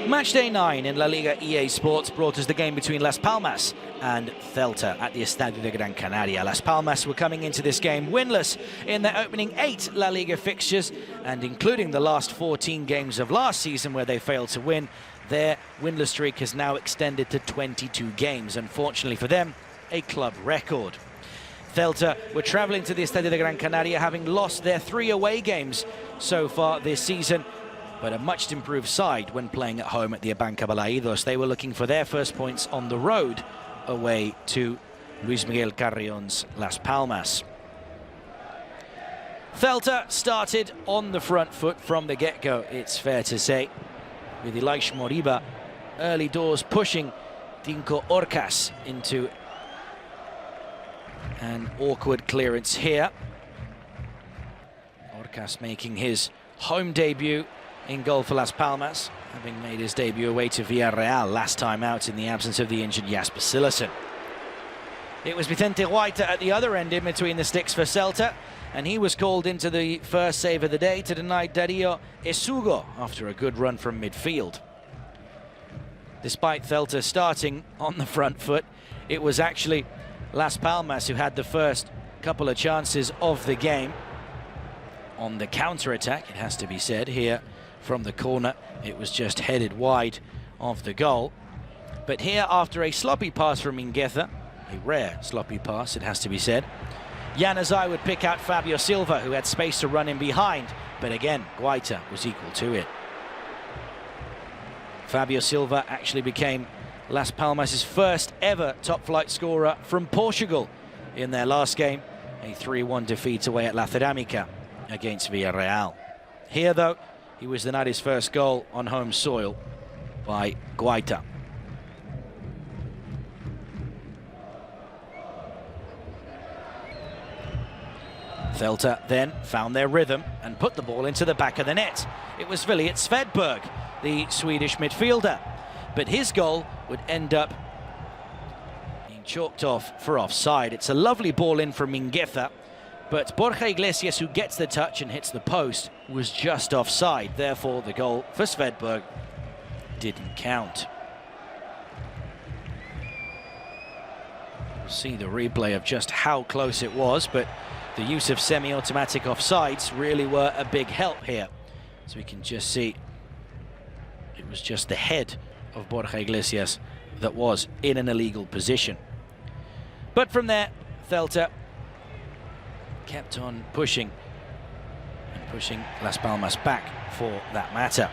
Matchday 9 in La Liga EA Sports brought us the game between Las Palmas and Celta at the Estadio de Gran Canaria. Las Palmas were coming into this game winless in their opening 8 La Liga fixtures, and including the last 14 games of last season where they failed to win, their winless streak has now extended to 22 games. Unfortunately for them, a club record. Celta were travelling to the Estadio de Gran Canaria having lost their 3 away games so far this season, but a much improved side when playing at home at the Abanca Balaidos. They were looking for their first points on the road away to Luis Miguel Carrion's Las Palmas. Celta started on the front foot from the get-go, it's fair to say, with Elias Moriba early doors pushing Dinko Orcas into an awkward clearance here. Orcas making his home debut in goal for Las Palmas, having made his debut away to Villarreal last time out in the absence of the injured Jasper Cillessen. It was Vicente Guaita at the other end in between the sticks for Celta, and he was called into the first save of the day to deny Dario Esugo after a good run from midfield. Despite Celta starting on the front foot, it was actually Las Palmas who had the first couple of chances of the game. On the counter-attack, it has to be said, here from the corner, it was just headed wide of the goal. But here, after a sloppy pass from Mingueza, a rare sloppy pass, it has to be said, Januzaj would pick out Fabio Silva, who had space to run in behind, but again, Guaita was equal to it. Fabio Silva actually became Las Palmas' first ever top-flight scorer from Portugal in their last game, a 3-1 defeat away at La Ceramica against Villarreal. Here, though, he was denied his first goal on home soil by Guaita. Celta then found their rhythm and put the ball into the back of the net. It was Villiet Svedberg, the Swedish midfielder, but his goal would end up being chalked off for offside. It's a lovely ball in from Mingueza, but Borja Iglesias, who gets the touch and hits the post, was just offside. Therefore, the goal for Svedberg didn't count. We'll see the replay of just how close it was, but the use of semi-automatic offsides really were a big help here. So we can just see it was just the head of Borja Iglesias that was in an illegal position. But from there, Celta kept on pushing, and pushing Las Palmas back for that matter.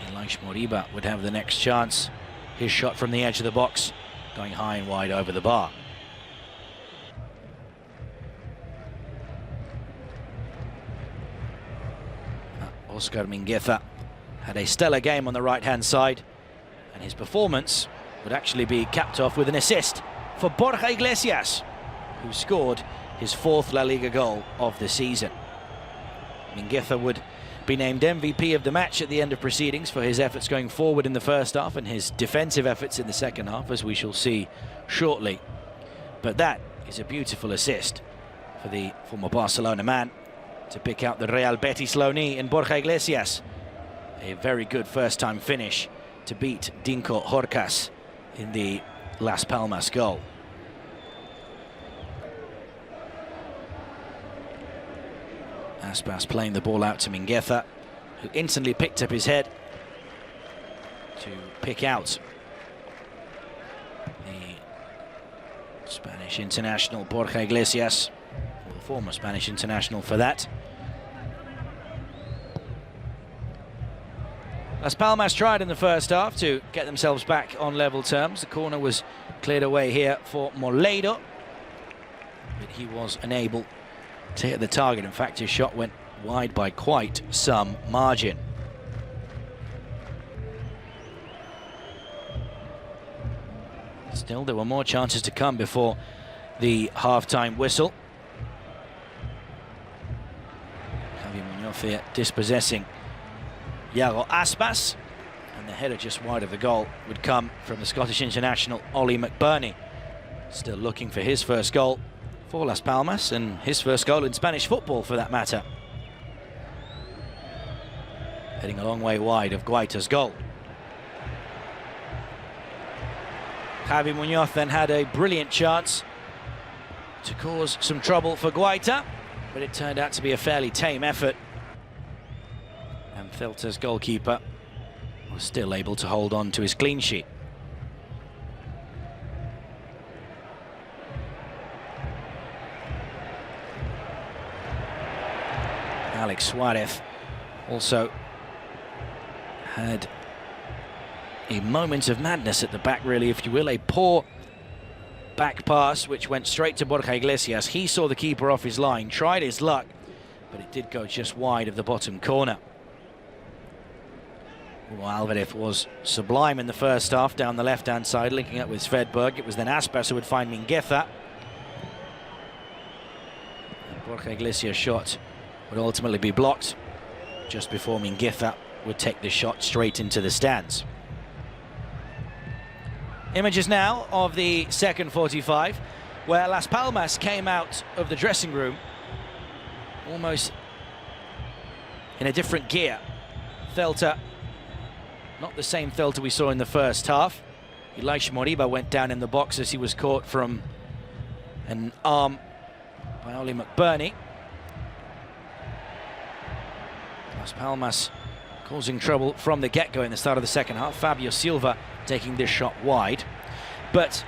Elias Moriba would have the next chance. His shot from the edge of the box, going high and wide over the bar. Oscar Mingueza had a stellar game on the right-hand side, and his performance would actually be capped off with an assist for Borja Iglesias, who scored his 4th La Liga goal of the season. Mingueza would be named MVP of the match at the end of proceedings for his efforts going forward in the first half and his defensive efforts in the second half, as we shall see shortly. But that is a beautiful assist for the former Barcelona man to pick out the Real Betis loanee in Borja Iglesias. A very good first-time finish to beat Dinko Orcas in the Las Palmas goal. Aspas playing the ball out to Mingueza, who instantly picked up his head to pick out the Spanish international Borja Iglesias, or the former Spanish international for that. Las Palmas tried in the first half to get themselves back on level terms. The corner was cleared away here for Moledo, but he was unable to hit the target. In fact, his shot went wide by quite some margin. Still, there were more chances to come before the half-time whistle. Javier Muñoz here dispossessing Iago Aspas, and the header just wide of the goal would come from the Scottish international Ollie McBurney, still looking for his first goal for Las Palmas, and his first goal in Spanish football for that matter. heading a long way wide of Guaita's goal. Javi Muñoz then had a brilliant chance to cause some trouble for Guaita, but it turned out to be a fairly tame effort. And Celta's goalkeeper was still able to hold on to his clean sheet. Alex Suarez also had a moment of madness at the back, really, if you will. A poor back pass which went straight to Borja Iglesias. He saw the keeper off his line, tried his luck, but it did go just wide of the bottom corner. Well, Alvarez was sublime in the first half down the left-hand side, linking up with Svedberg. It was then Aspas who would find Mingueza. And Borja Iglesias' shot would ultimately be blocked just before Mingueza would take the shot straight into the stands. Images now of the second 45, where Las Palmas came out of the dressing room almost in a different gear. Celta, not the same Celta we saw in the first half. Elisha Moriba went down in the box as he was caught from an arm by Oli McBurney. Las Palmas causing trouble from the get-go in the start of the second half. Fabio Silva taking this shot wide. But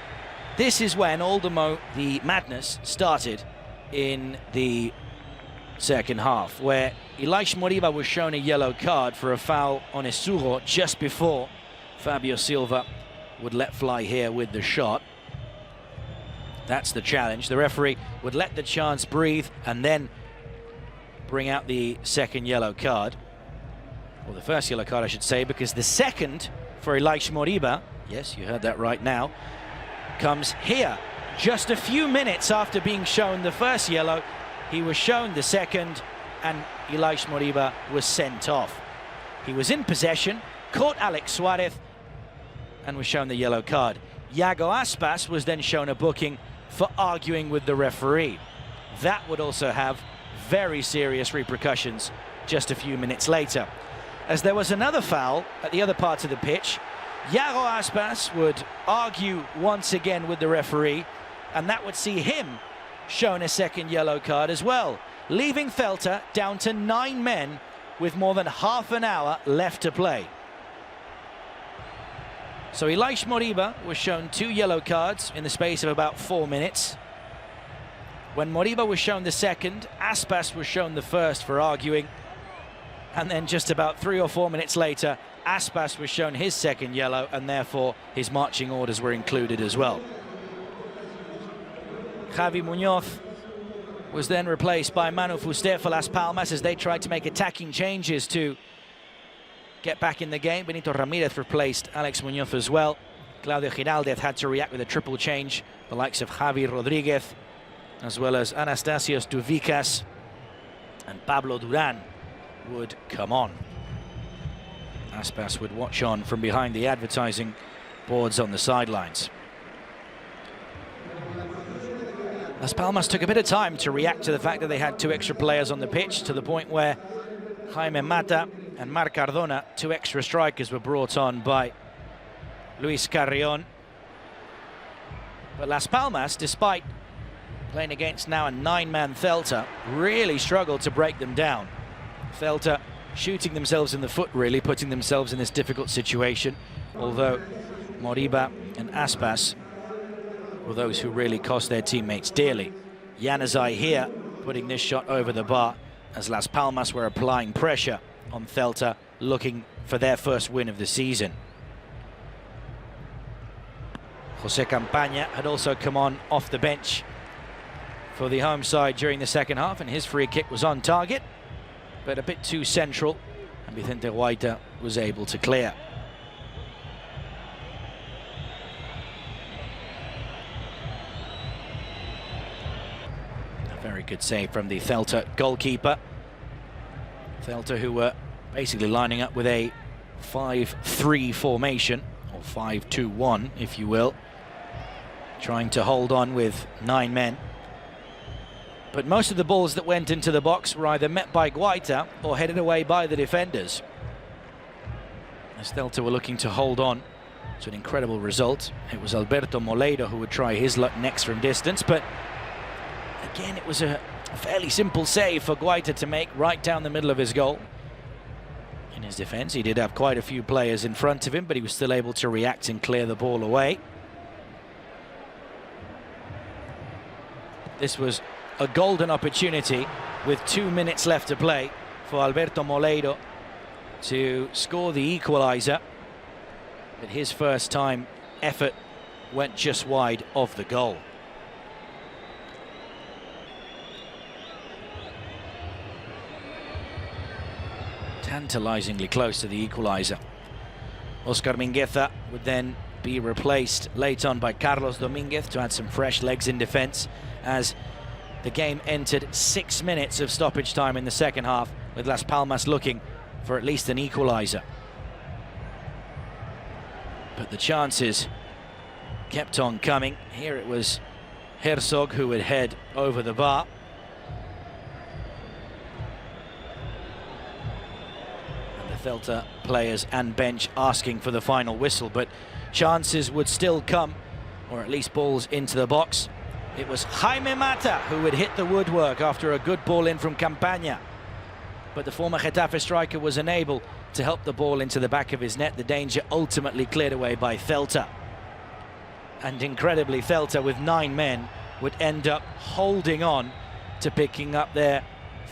this is when all the madness started in the second half, where Elisha Moriba was shown a yellow card for a foul on Esuro just before Fabio Silva would let fly here with the shot. That's the challenge. The referee would let the chance breathe and then bring out the second yellow card. Or the first yellow card, I should say, because the second for Elisha Moriba, yes, you heard that right now, comes here. Just a few minutes after being shown the first yellow, he was shown the second, and Elisha Moriba was sent off. He was in possession, caught Alex Suarez, and was shown the yellow card. Iago Aspas was then shown a booking for arguing with the referee. That would also have very serious repercussions just a few minutes later, as there was another foul at the other part of the pitch. Iago Aspas would argue once again with the referee, and that would see him shown a second yellow card as well, leaving Celta down to 9 men with more than half an hour left to play. So Elisha Moriba was shown 2 yellow cards in the space of about 4 minutes. When Moriba was shown the second, Aspas was shown the first for arguing. And then just about 3 or 4 minutes later, Aspas was shown his second yellow, and therefore his marching orders were included as well. Javi Muñoz was then replaced by Manu Fuster for Las Palmas as they tried to make attacking changes to get back in the game. Benito Ramirez replaced Alex Muñoz as well. Claudio Giraldez had to react with a triple change. The likes of Javi Rodriguez, as well as Anastasios Douvikas and Pablo Duran, would come on. Aspas would watch on from behind the advertising boards on the sidelines. Las Palmas took a bit of time to react to the fact that they had 2 extra players on the pitch, to the point where Jaime Mata and Marc Cardona, 2 extra strikers, were brought on by Luis Carrion. But Las Palmas, despite playing against now a 9-man Celta, really struggled to break them down. Celta shooting themselves in the foot, really, putting themselves in this difficult situation, although Moriba and Aspas were those who really cost their teammates dearly. Januzaj here putting this shot over the bar as Las Palmas were applying pressure on Celta, looking for their first win of the season. Jose Campaña had also come on off the bench for the home side during the second half, and his free kick was on target, but a bit too central, and Vicente Guaita was able to clear. A very good save from the Celta goalkeeper. Celta, who were basically lining up with a 5-3 formation, or 5-2-1 if you will, trying to hold on with 9 men. But most of the balls that went into the box were either met by Guaita or headed away by the defenders. as Celta were looking to hold on to an incredible result. It was Alberto Moleiro who would try his luck next from distance, but again it was a fairly simple save for Guaita to make right down the middle of his goal. In his defence, he did have quite a few players in front of him, but he was still able to react and clear the ball away. This was a golden opportunity with 2 minutes left to play for Alberto Moleiro to score the equaliser, but his first time effort went just wide of the goal. Tantalisingly close to the equaliser. Oscar Mingueza would then be replaced late on by Carlos Dominguez to add some fresh legs in defence, as the game entered 6 minutes of stoppage time in the second half, with Las Palmas looking for at least an equaliser. But the chances kept on coming. Here it was Herzog who would head over the bar. And the Celta players and bench asking for the final whistle, but chances would still come, or at least balls into the box. It was Jaime Mata who would hit the woodwork after a good ball in from Campaña, but the former Getafe striker was unable to help the ball into the back of his net. The danger ultimately cleared away by Celta. And incredibly, Celta with 9 men would end up holding on to picking up their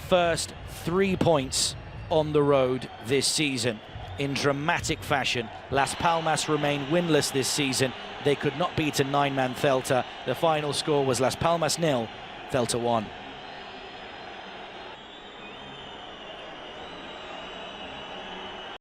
first 3 points on the road this season in dramatic fashion. Las Palmas remain winless this season. They could not beat a 9-man Celta. The final score was Las Palmas 0, Celta 1.